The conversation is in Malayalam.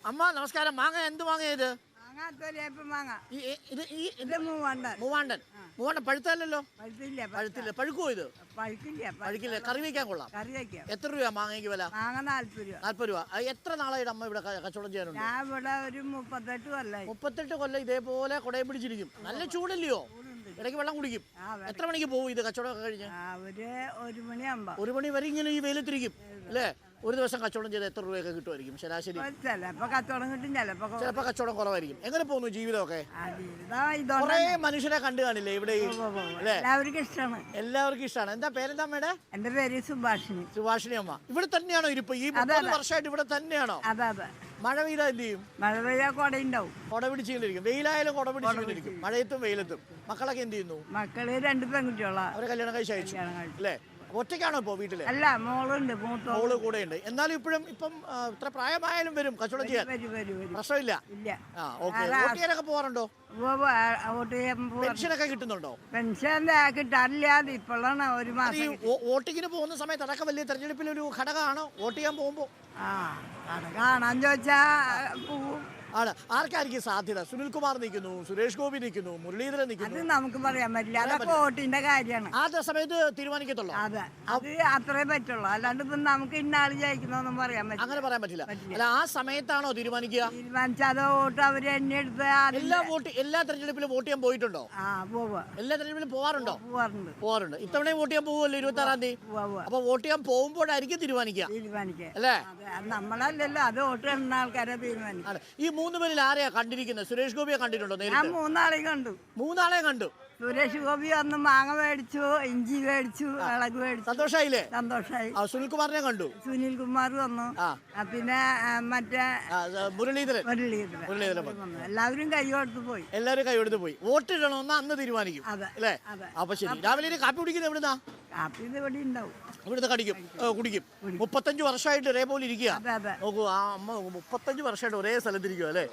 അമ്മ നമസ്കാരം. മാങ്ങ എന്ത് മാങ്ങ ഇത്? മൂവാണ്ടൻ. പഴുത്തല്ലോ? പഴുത്തില്ല. പഴുക്കോ ഇത്? പഴുക്കില്ല. കറി വയ്ക്കാൻ കൊള്ളാം. എത്ര രൂപ മാങ്ങയ്ക്ക് വില? 40 രൂപ. എത്ര നാളായിട്ട് അമ്മ ഇവിടെ കച്ചവടം ചെയ്യാനുണ്ട്? 38 കൊല്ലം ഇതേപോലെ കുടയും പിടിച്ചിരിക്കും. നല്ല ചൂടല്ലയോ? ഇടയ്ക്ക് വെള്ളം കുടിക്കും. എത്ര മണിക്ക് പോകും ഇത് കച്ചവടമൊക്കെ കഴിഞ്ഞ്? 1 മണി വരെ ഇങ്ങനെ ഈ വെയിലത്തിരിക്കും അല്ലേ? ഒരു ദിവസം കച്ചവടം ചെയ്ത് എത്ര രൂപയൊക്കെ കിട്ടുമായിരിക്കും ശരാശരി? ചിലപ്പോൾ കച്ചവടം കുറവായിരിക്കും. എങ്ങനെ പോകുന്നു ജീവിതമൊക്കെ? കുറെ മനുഷ്യരെ കണ്ടു കാണില്ലേ ഇവിടെ? എല്ലാവർക്കും ഇഷ്ടമാണ്. എന്താ പേരെന്താ അമ്മയുടെ? എന്റെ പേര് സുഭാഷിണി. സുഭാഷിണി അമ്മ ഇവിടെ തന്നെയാണോ ഇരിപ്പ്? ഈ 30 വർഷമായിട്ട് ഇവിടെ തന്നെയാണോ? മഴ പെയ്താ എന്ത് ചെയ്യും? മഴ പെയ്യാ കൊട ഉണ്ടാവും. കൊട പിടിച്ചിരിക്കും. വെയിലായാലും കൊട പിടിച്ചിരിക്കും. മഴയത്തും വെയിലത്തും. മക്കളൊക്കെ എന്ത് ചെയ്യുന്നു? മക്കള് 2 പെൺകുട്ടികളാ. അവരെ കല്യാണം കഴിച്ചു അല്ലേ? ഒറ്റയ്ക്കാണോ ഇപ്പോ വീട്ടില്? അല്ല, മോളുണ്ട്. മോള് കൂടെ ഉണ്ട്. എന്നാലും ഇപ്പോഴും ഇപ്പം ഇത്ര പ്രായമായാലും വരും കച്ചവടം ചെയ്യാൻ. പ്രശ്നമില്ല. വോട്ട് പോകാറുണ്ടോ? പെൻഷനൊക്കെ കിട്ടുന്നുണ്ടോ? പെൻഷൻ കിട്ടാറില്ല. ഇപ്പോഴാണ് ഒരു മാസം. വോട്ടിങ്ങിന് പോകുന്ന സമയത്ത് അതൊക്കെ വലിയ തെരഞ്ഞെടുപ്പിൽ ഒരു ഘടകമാണോ വോട്ട് ചെയ്യാൻ പോകുമ്പോ? കാണാൻ ചോദിച്ചാ ആണ്. ആർക്കായിരിക്കും സാധ്യത? സുനിൽകുമാർ നിൽക്കുന്നു, സുരേഷ് ഗോപി നിൽക്കുന്നു, മുരളീധരൻ നിൽക്കുന്നു. അത് നമുക്ക് പറയാൻ പറ്റില്ല. അതൊക്കെ വോട്ടിന്റെ കാര്യമാണ്. ആ സമയത്ത് തീരുമാനിക്കത്തുള്ളൂ. അതെ, അത് അത്രേ പറ്റുള്ളൂ. അല്ലാണ്ട് ഇപ്പൊ നമുക്ക് ഇന്നാള് ജയിക്കുന്നൊന്നും പറയാൻ പറ്റില്ല. അങ്ങനെ പറയാൻ പറ്റില്ല. അല്ല, ആ സമയത്താണോ തീരുമാനിക്കുക? തീരുമാനിച്ചാൽ വോട്ട് അവര് എന്നെ എടുത്ത് എല്ലാ തെരഞ്ഞെടുപ്പിലും വോട്ട് ചെയ്യാൻ പോയിട്ടുണ്ടോ? എല്ലാ തെരഞ്ഞെടുപ്പിലും പോവാറുണ്ടോ? പോവാറുണ്ട്. ഇത്തവണയും വോട്ട് ചെയ്യാൻ പോവുമല്ലോ 26-ാം തീയതി. അപ്പൊ വോട്ട് ചെയ്യാൻ പോകുമ്പോഴായിരിക്കും തീരുമാനിക്കുക അല്ലേ? നമ്മളല്ലല്ലോ, അത് വോട്ട് ചെയ്യുന്ന ആൾക്കാരെ തീരുമാനിക്കും. ഈ 3 പേരിൽ ആരെയാ കണ്ടിരിക്കുന്നത്? സുരേഷ് ഗോപിയെ കണ്ടിട്ടുണ്ടോ? ഞാൻ 3 കണ്ടു. 3 കണ്ടു. സുരേഷ് ഗോപി വന്ന് മാങ്ങ മേടിച്ചു, ഇഞ്ചി മേടിച്ചു, വിളക് മേടിച്ചു. സന്തോഷായില്ലേ? സന്തോഷായി. സുനിൽകുമാറിനെ കണ്ടു. സുനിൽകുമാർ വന്നു. പിന്നെ മറ്റേ മുരളീധരൻ. എല്ലാവരും കൈകൊടുത്ത് പോയി. വോട്ട് ഇടണമെന്ന് അന്ന് തീരുമാനിക്കും അല്ലേ? അപ്പൊ ശരി. രാവിലെ കാപ്പി കുടിക്കുന്നത് എവിടുന്നാ? കാപ്പി ഇവിടെ ഉണ്ടാവും. ഇവിടുന്ന് കുടിക്കും. 35 വർഷമായിട്ട് ഒരേപോലെ ഇരിക്കുക. നോക്കൂ, ആ അമ്മ 35 വർഷമായിട്ട് ഒരേ സ്ഥലത്തിരിക്കുക അല്ലേ?